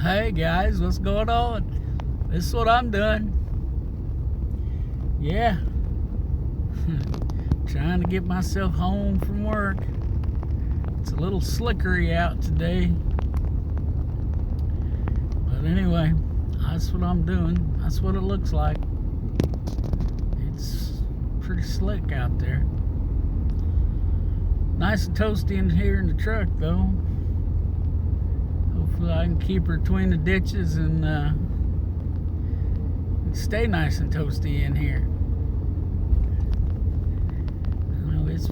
Hey guys, what's going on? This is what I'm doing. Yeah. Trying to get myself home from work. It's a little slickery out today. But anyway, that's what I'm doing. That's what it looks like. It's pretty slick out there. Nice and toasty in here in the truck though. Hopefully I can keep her between the ditches and stay nice and toasty in here. It's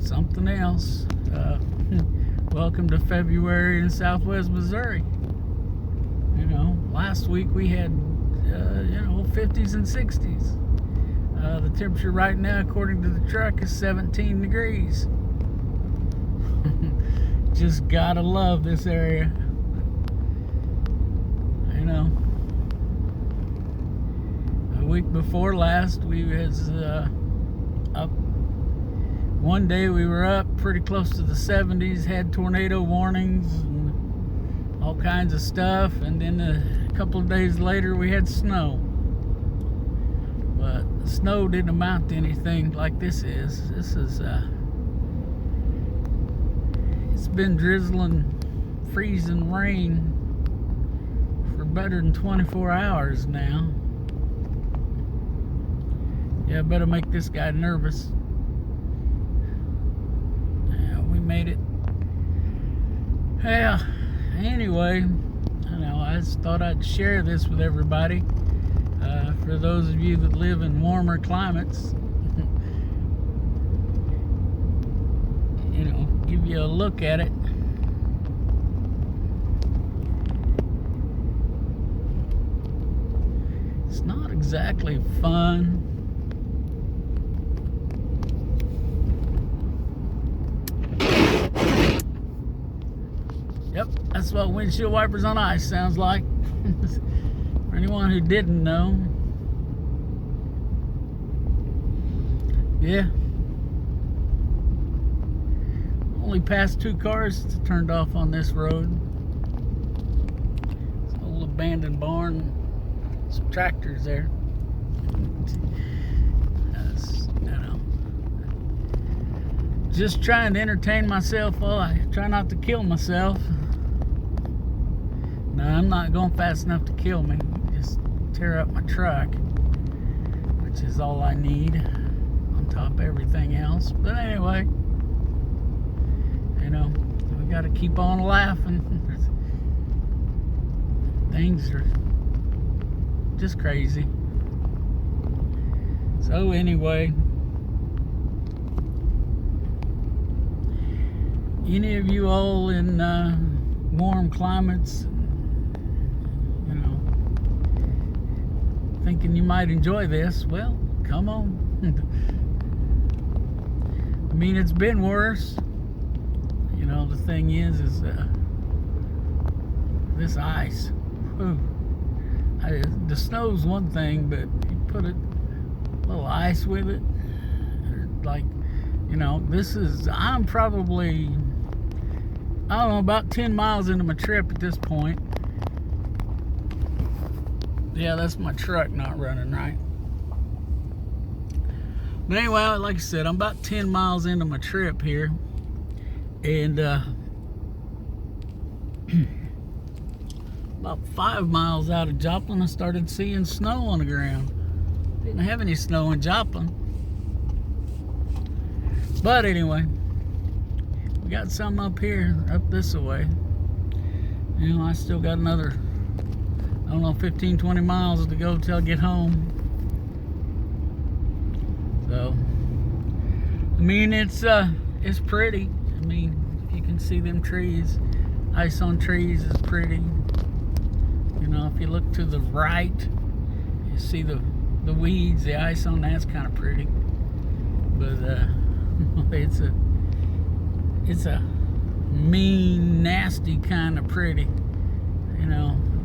something else. Welcome to February in Southwest Missouri. You know, last week we had 50s and 60s. The temperature right now, according to the truck, is 17 degrees. Just gotta love this area. You know, a week before last, we was up. One day we were up pretty close to the 70s, had tornado warnings and all kinds of stuff, and then a couple of days later we had snow. But the snow didn't amount to anything like this is. This is it's been drizzling, freezing rain for better than 24 hours now. Yeah, I better make this guy nervous. Yeah, we made it. Yeah, anyway, I just thought I'd share this with everybody. For those of you that live in warmer climates, give you a look at it. It's not exactly fun. Yep, that's what windshield wipers on ice sounds like. For anyone who didn't know. Yeah. Only passed 2 cars turned off on this road. It's an old abandoned barn. Some tractors there. Just trying to entertain myself while I try not to kill myself. No, I'm not going fast enough to kill me. Just tear up my truck, which is all I need on top of everything else. But anyway, we got to keep on laughing. Things are just crazy. So anyway, any of you all in warm climates, thinking you might enjoy this, well, come on. I mean, it's been worse. The thing is this ice. Whew. The snow's one thing, but you put a little ice with it, like, I'm probably, I don't know, about 10 miles into my trip at this point. Yeah, that's my truck not running right. But anyway, like I said, I'm about 10 miles into my trip here. And about 5 miles out of Joplin, I started seeing snow on the ground. Didn't have any snow in Joplin. But anyway, we got some up here, up this way. I still got another, 15, 20 miles to go till I get home. So, I mean, it's pretty. I mean, you can see them trees. Ice on trees is pretty. If you look to the right, you see the weeds. The ice on that's kind of pretty. But it's a mean, nasty kind of pretty.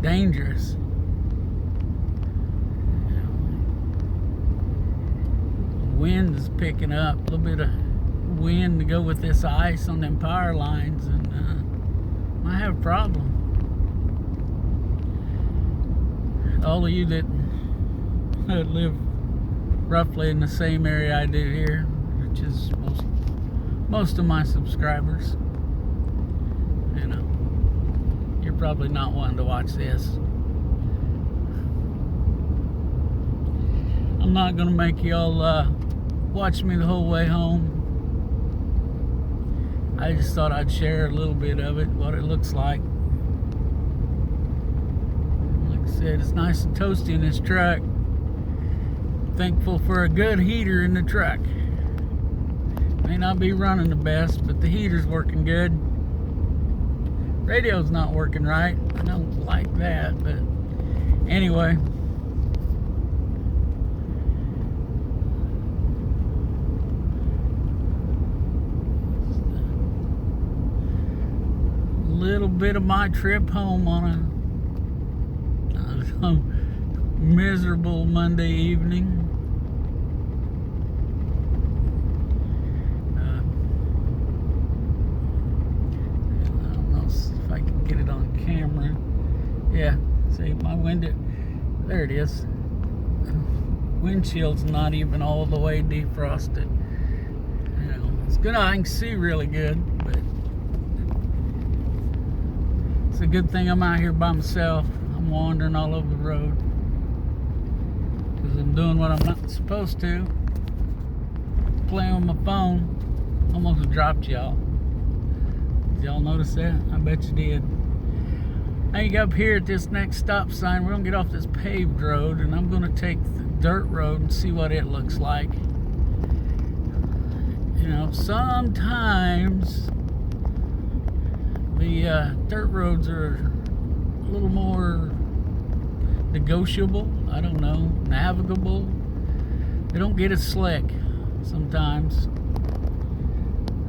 Dangerous. Wind is picking up, a little bit of wind to go with this ice on them power lines, and might have a problem. all of you that live roughly in the same area I do here, which is most of my subscribers, you know, you're probably not wanting to watch this. I'm not gonna make y'all watch me the whole way home. I just thought I'd share a little bit of it, what it looks like. Like I said, it's nice and toasty in this truck. Thankful for a good heater in the truck. May not be running the best, but the heater's working good. Radio's not working right. I don't like that, but anyway. Little bit of my trip home on a miserable Monday evening. I don't know if I can get it on camera. Yeah, see my window, there it is. Windshield's not even all the way defrosted. You know, it's good. I can see really good, but it's a good thing I'm out here by myself. I'm wandering all over the road because I'm doing what I'm not supposed to. Playing with my phone. Almost dropped y'all. Did y'all notice that? I bet you did. I get up here at this next stop sign. We're gonna get off this paved road, and I'm gonna take the dirt road and see what it looks like. You know, sometimes the dirt roads are a little more negotiable, I don't know, navigable. They don't get as slick sometimes.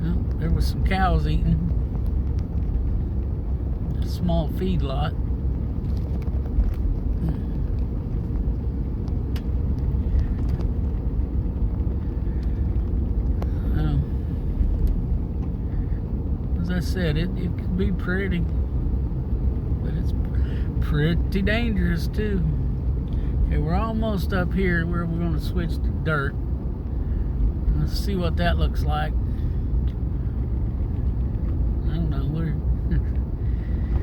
Well, there was some cows eating. A small feedlot. As I said, it could be pretty, but it's pretty dangerous too. Okay, we're almost up here where we're going to switch to dirt. Let's see what that looks like. I don't know, we're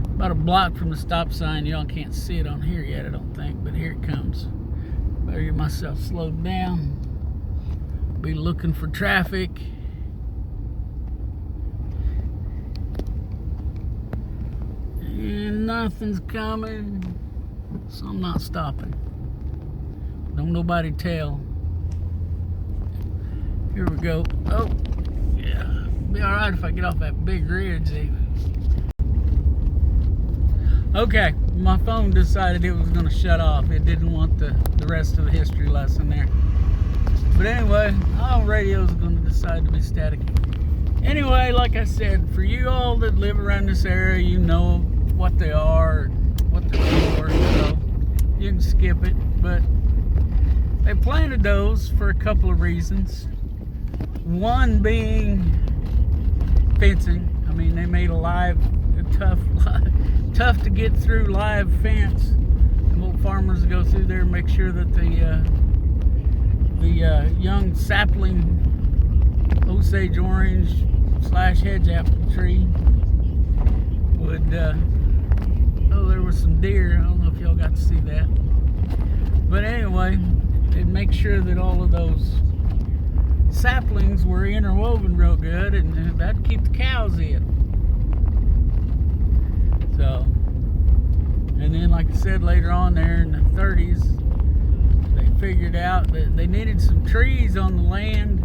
about a block from the stop sign. Y'all can't see it on here yet, I don't think, but here it comes. Better get myself slowed down. Be looking for traffic. And nothing's coming, so I'm not stopping. Don't nobody tell. Here we go. Oh, yeah. Be alright if I get off that big ridge there. Okay, my phone decided it was going to shut off. It didn't want the rest of the history lesson there. But anyway, all radios are going to decide to be static. Anyway, like I said, for you all that live around this area, you know what they are, what they're for, so you can skip it. But they planted those for a couple of reasons. One being fencing. I mean, they made a tough to get through live fence. And little farmers go through there and make sure that the young sapling Osage orange / hedge apple tree would oh, there was some deer. I don't know if y'all got to see that. But anyway, they'd make sure that all of those saplings were interwoven real good, and that'd keep the cows in. So, and then like I said, later on there in the 30s, they figured out that they needed some trees on the land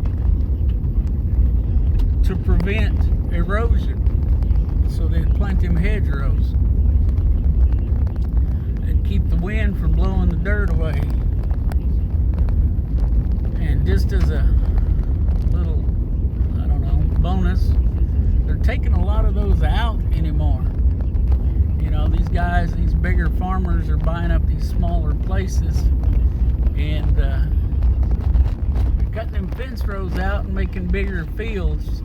to prevent erosion. So they'd plant them hedgerows. They'd keep the wind from blowing the dirt away. And just as a little, I don't know, bonus, they're taking a lot of those out anymore. You know, these guys, these bigger farmers are buying up these smaller places and cutting them fence rows out and making bigger fields.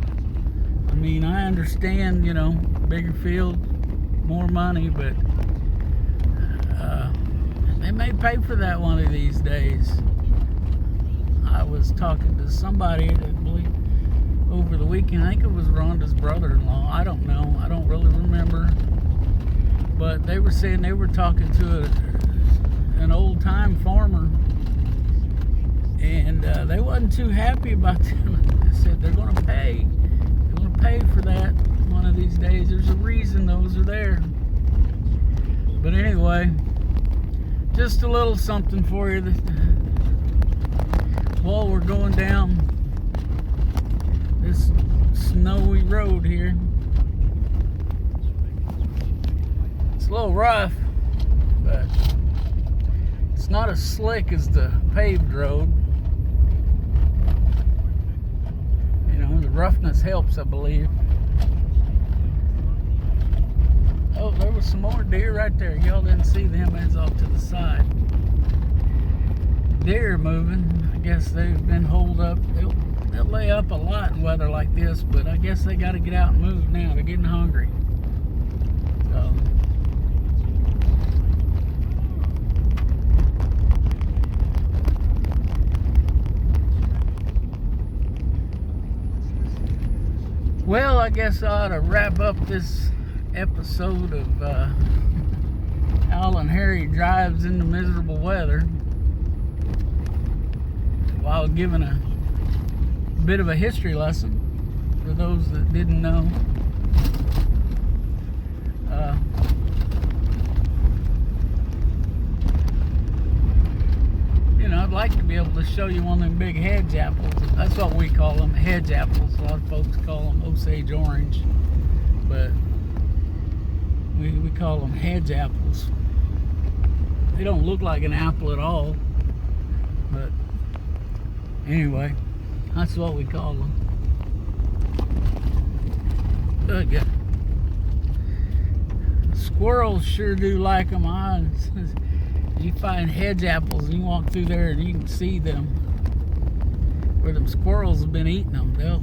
I mean, I understand, you know, bigger field, more money, but they may pay for that one of these days. I was talking to somebody, I believe, over the weekend. I think it was Rhonda's brother-in-law. I don't know. I don't really remember. But they were saying they were talking to an old-time farmer, and they wasn't too happy about them. They said they're going to pay. They're going to pay for that one of these days. There's a reason those are there. But anyway, just a little something for you while we're going down this snowy road here. It's a little rough, but it's not as slick as the paved road. You know, the roughness helps, I believe. Oh, there was some more deer right there. Y'all didn't see them. It's off to the side. Deer moving. I guess they've been holed up. They'll lay up a lot in weather like this, but I guess they got to get out and move now. They're getting hungry. So, well, I guess I ought to wrap up this episode of Al and Harry Drives into Miserable Weather while giving a bit of a history lesson for those that didn't know. You know, I'd like to be able to show you one of them big hedge apples. That's what we call them, hedge apples. A lot of folks call them Osage orange, but we call them hedge apples. They don't look like an apple at all, but anyway, that's what we call them. Good God. Squirrels sure do like them. You find hedge apples, and you walk through there and you can see them where them squirrels have been eating them. They'll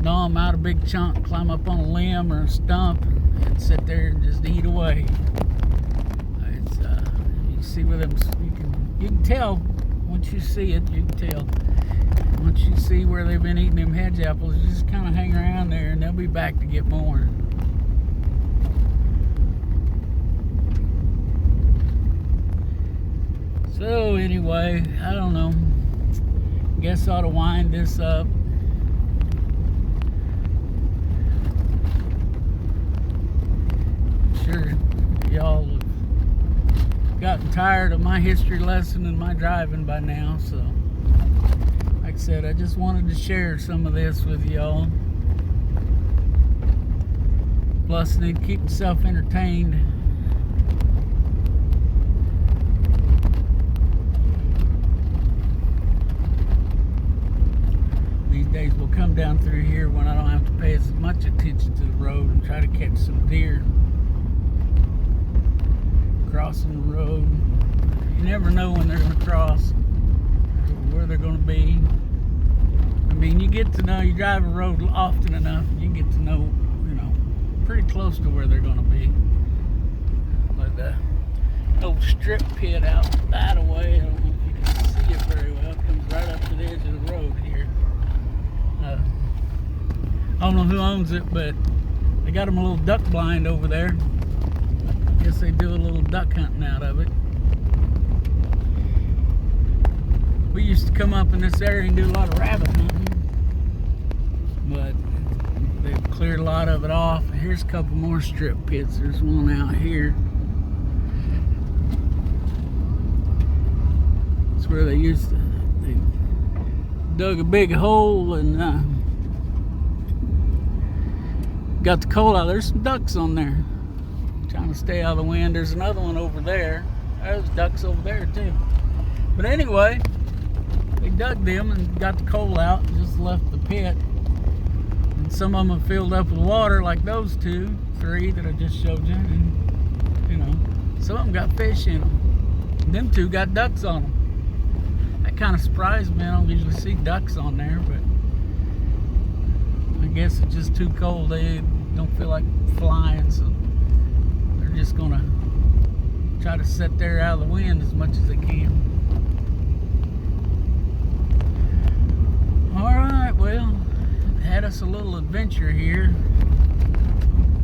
gnaw them out a big chunk, climb up on a limb or a stump, and sit there and just eat away. It's you see where them, you can tell once you see it. You can tell once you see where they've been eating them hedge apples. You just kind of hang around there, and they'll be back to get more. So anyway, I don't know. Guess I ought to wind this up. Sure, y'all have gotten tired of my history lesson and my driving by now, so like I said, I just wanted to share some of this with y'all. Plus, I need to keep myself entertained. These days we'll come down through here when I don't have to pay as much attention to the road and try to catch some deer crossing the road. You never know when they're going to cross, where they're going to be. I mean, you get to know, you drive a road often enough, you can get to know, you know, pretty close to where they're going to be. Like the old strip pit out that away, I don't know if you can see it very well. It comes right up to the edge of the road here. I don't know who owns it, but they got them a little duck blind over there. I guess they do a little duck hunting out of it. We used to come up in this area and do a lot of rabbit hunting, but they've cleared a lot of it off. Here's a couple more strip pits. There's one out here. It's where they used to, they dug a big hole and got the coal out. There's some ducks on there, trying to stay out of the wind. There's another one over there. There's ducks over there too. But anyway, they dug them and got the coal out and just left the pit. And some of them have filled up with water, like those 2, 3 that I just showed you. And, you know, some of them got fish in them. And them 2 got ducks on them. That kind of surprised me. I don't usually see ducks on there, but I guess it's just too cold. They don't feel like flying, so they're just gonna try to sit there out of the wind as much as I can. Alright, well, had us a little adventure here.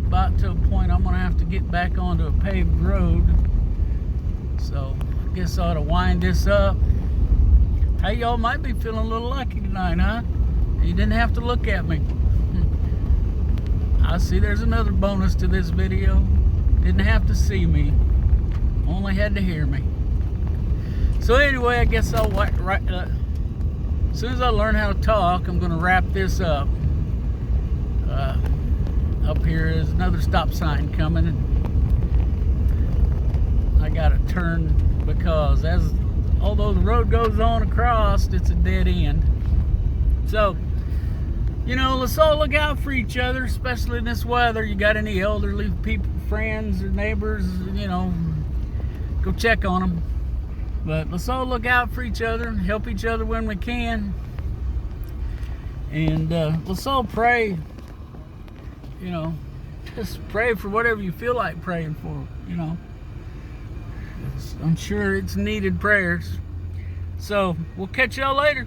About to a point I'm going to have to get back onto a paved road. So, I guess I ought to wind this up. Hey, y'all might be feeling a little lucky tonight, huh? You didn't have to look at me. I see there's another bonus to this video. Didn't have to see me. Only had to hear me. So anyway, I guess I'll as soon as I learn how to talk, I'm going to wrap this up. Up here is another stop sign coming. I got to turn because although the road goes on across, it's a dead end. So, you know, let's all look out for each other, especially in this weather. You got any elderly people, friends or neighbors, you know, go check on them. But let's all look out for each other and help each other when we can. And let's all pray, you know, just pray for whatever you feel like praying for, you know. I'm sure it's needed prayers. So we'll catch y'all later.